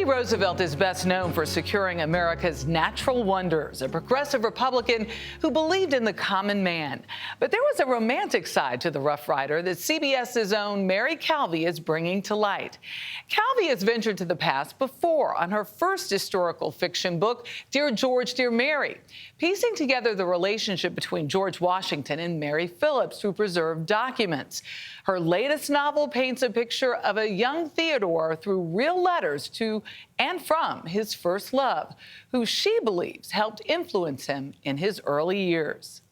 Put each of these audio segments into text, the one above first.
Teddy Roosevelt is best known for securing America's natural wonders, a progressive Republican who believed in the common man. But there was a romantic side to the Rough Rider that CBS's own Mary Calvi is bringing to light. Calvi has ventured to the past before on her first historical fiction book, Dear George, Dear Mary, piecing together the relationship between George Washington and Mary Phillips through preserved documents. Her latest novel paints a picture of a young Theodore through real letters to and from his first love, who she believes helped influence him in his early years.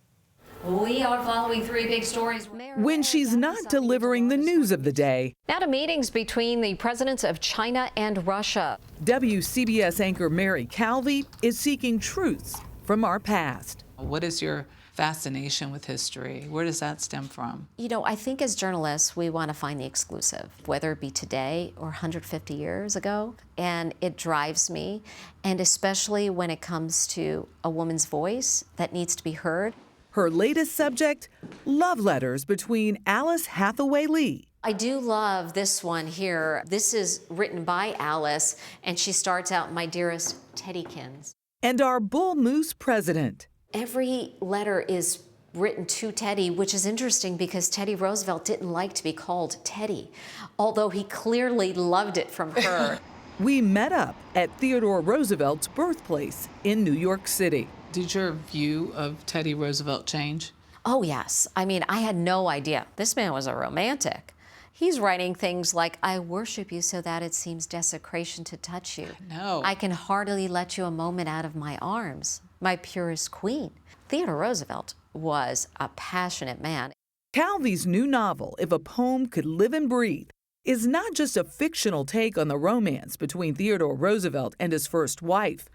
We are following three big stories. When she's not delivering the news of the day. Now to meetings between the presidents of China and Russia. WCBS anchor Mary Calvi is seeking truths from our past. What is your fascination with history? Where does that stem from? You know, I think as journalists, we want to find the exclusive, whether it be today or 150 years ago. And it drives me, and especially when it comes to a woman's voice that needs to be heard. Her latest subject, love letters between Alice Hathaway Lee. I do love this one here. This is written by Alice, and she starts out, "My dearest Teddykins." And our Bull Moose president. Every letter is written to Teddy, which is interesting because Teddy Roosevelt didn't like to be called Teddy, although he clearly loved it from her. We met up at Theodore Roosevelt's birthplace in New York City. Did your view of Teddy Roosevelt change? Oh, yes. I mean, I had no idea. This man was a romantic. He's writing things like, "I worship you so that it seems desecration to touch you. No. I can hardly let you a moment out of my arms, my purest queen." Theodore Roosevelt was a passionate man. Calvi's new novel, If a Poem Could Live and Breathe, is not just a fictional take on the romance between Theodore Roosevelt and his first wife,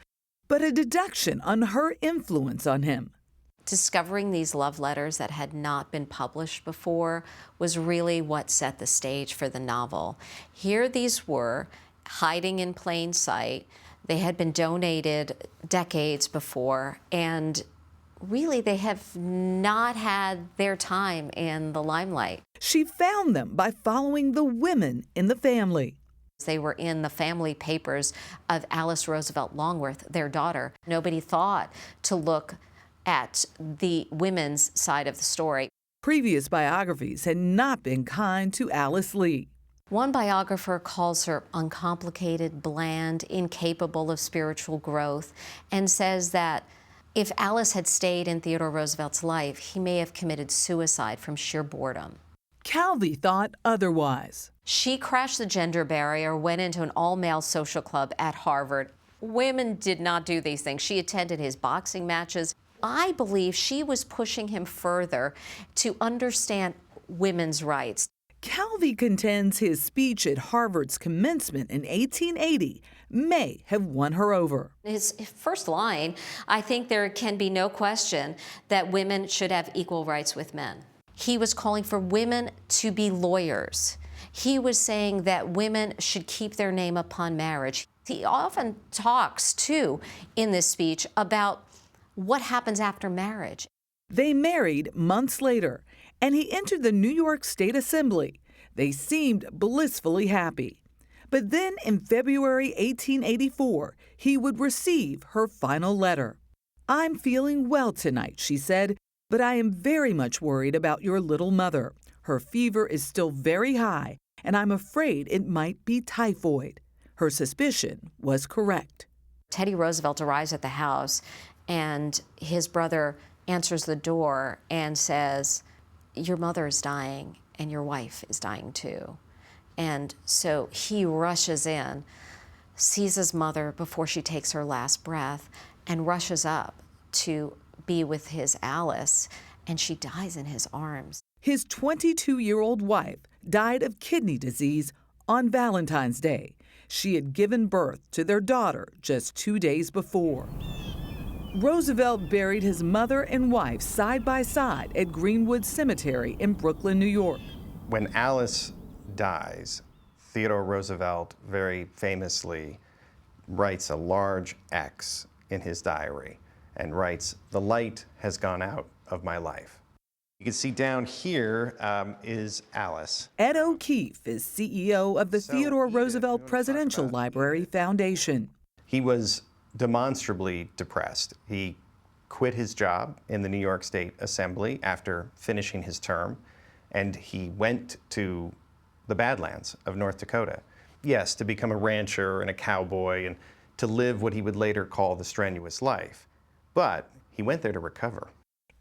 but a deduction on her influence on him. Discovering these love letters that had not been published before was really what set the stage for the novel. Here these were, hiding in plain sight. They had been donated decades before, and really they have not had their time in the limelight. She found them by following the women in the family. They were in the family papers of Alice Roosevelt Longworth, their daughter. Nobody thought to look at the women's side of the story. Previous biographies had not been kind to Alice Lee. One biographer calls her uncomplicated, bland, incapable of spiritual growth, and says that if Alice had stayed in Theodore Roosevelt's life, he may have committed suicide from sheer boredom. Calvi thought otherwise. She crashed the gender barrier, went into an all-male social club at Harvard. Women did not do these things. She attended his boxing matches. I believe she was pushing him further to understand women's rights. Calvi contends his speech at Harvard's commencement in 1880 may have won her over. His first line, "I think there can be no question that women should have equal rights with men." He was calling for women to be lawyers. He was saying that women should keep their name upon marriage. He often talks, too, in this speech about what happens after marriage. They married months later, and he entered the New York State Assembly. They seemed blissfully happy. But then in February 1884, he would receive her final letter. "I'm feeling well tonight," she said, "but I am very much worried about your little mother. Her fever is still very high, and I'm afraid it might be typhoid." Her suspicion was correct. Teddy Roosevelt arrives at the house, and his brother answers the door and says, "Your mother is dying, and your wife is dying too." And so he rushes in, sees his mother before she takes her last breath, and rushes up to be with his Alice, and she dies in his arms. His 22-year-old wife died of kidney disease on Valentine's Day. She had given birth to their daughter just 2 days before. Roosevelt buried his mother and wife side by side at Greenwood Cemetery in Brooklyn, New York. When Alice dies, Theodore Roosevelt very famously writes a large X in his diary and writes, "The light has gone out of my life." You can see down here is Alice. Ed O'Keefe is CEO of the Theodore Edith, Roosevelt you wanna talk Presidential about Library Edith? Foundation. He was demonstrably depressed. He quit his job in the New York State Assembly after finishing his term, and he went to the Badlands of North Dakota. Yes, to become a rancher and a cowboy and to live what he would later call the strenuous life. But he went there to recover.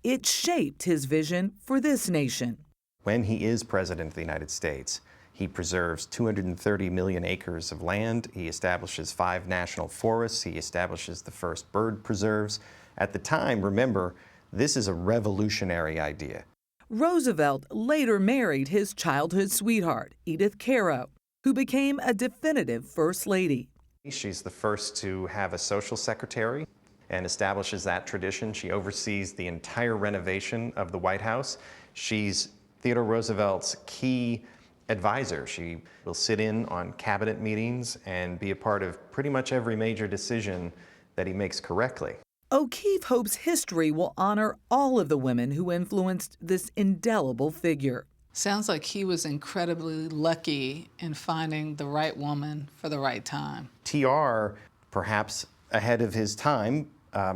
It shaped his vision for this nation. When he is President of the United States, he preserves 230 million acres of land. He establishes 5 national forests. He establishes the first bird preserves. At the time, remember, this is a revolutionary idea. Roosevelt later married his childhood sweetheart, Edith Caro, who became a definitive First Lady. She's the first to have a social secretary and establishes that tradition. She oversees the entire renovation of the White House. She's Theodore Roosevelt's key advisor. She will sit in on cabinet meetings and be a part of pretty much every major decision that he makes correctly. O'Keefe hopes history will honor all of the women who influenced this indelible figure. Sounds like he was incredibly lucky in finding the right woman for the right time. TR, perhaps ahead of his time,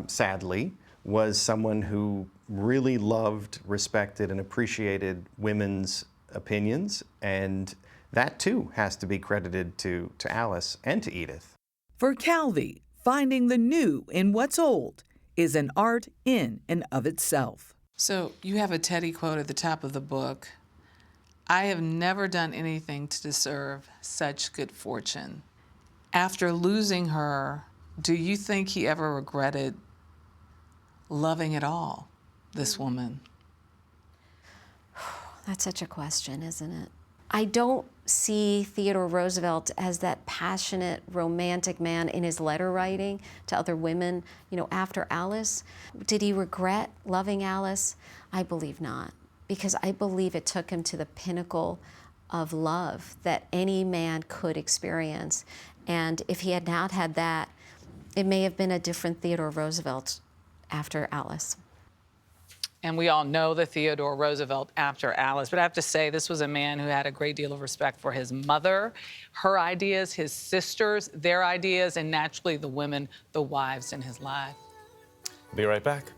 sadly, was someone who really loved, respected, and appreciated women's opinions, and that too has to be credited to Alice and to Edith. For Calvi, finding the new in what's old is an art in and of itself. So you have a Teddy quote at the top of the book. I have never done anything to deserve such good fortune. After losing her, do you think he ever regretted loving at all, this woman? That's such a question, isn't it? I don't see Theodore Roosevelt as that passionate, romantic man in his letter writing to other women, after Alice. Did he regret loving Alice? I believe not, because I believe it took him to the pinnacle of love that any man could experience. And if he had not had that, it may have been a different Theodore Roosevelt after Alice. And we all know the Theodore Roosevelt after Alice. But I have to say, this was a man who had a great deal of respect for his mother, her ideas, his sisters, their ideas, and naturally the women, the wives in his life. Be right back.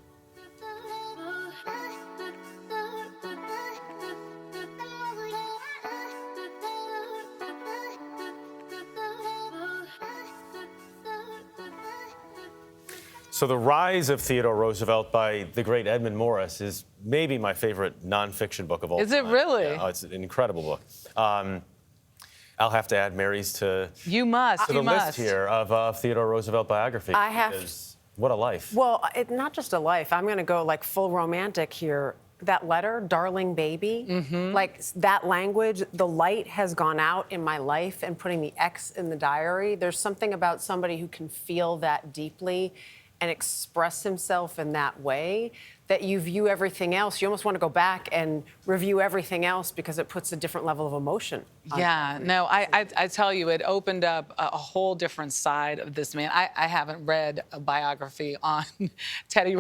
So The Rise of Theodore Roosevelt by the great Edmund Morris is maybe my favorite nonfiction book of all time. Is it really? Yeah, it's an incredible book. I'll have to add Mary's to You must. the list here of Theodore Roosevelt biography. I have because what a life. Well, not just a life. I'm going to go like full romantic here. That letter, darling baby, like that language, the light has gone out in my life, and putting the X in the diary. There's something about somebody who can feel that deeply and express himself in that way that you view everything else. You almost want to go back and review everything else because it puts a different level of emotion. Yeah, no, I tell you, it opened up a whole different side of this man. I haven't read a biography on Teddy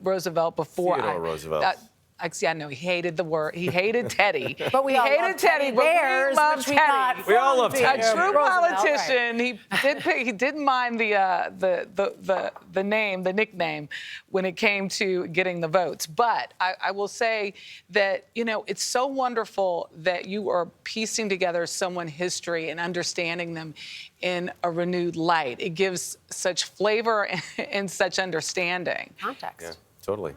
Roosevelt before. Theodore Roosevelt. I know he hated the word. He hated Teddy. But we he all hated love Teddy, but Bears, we love which Teddy. we got We all from love Theodore Teddy. A true Roosevelt, politician. right. He didn't mind the name, the nickname, when it came to getting the votes. But I will say that it's so wonderful that you are piecing together someone's history and understanding them in a renewed light. It gives such flavor and such understanding. Context. Yeah, totally.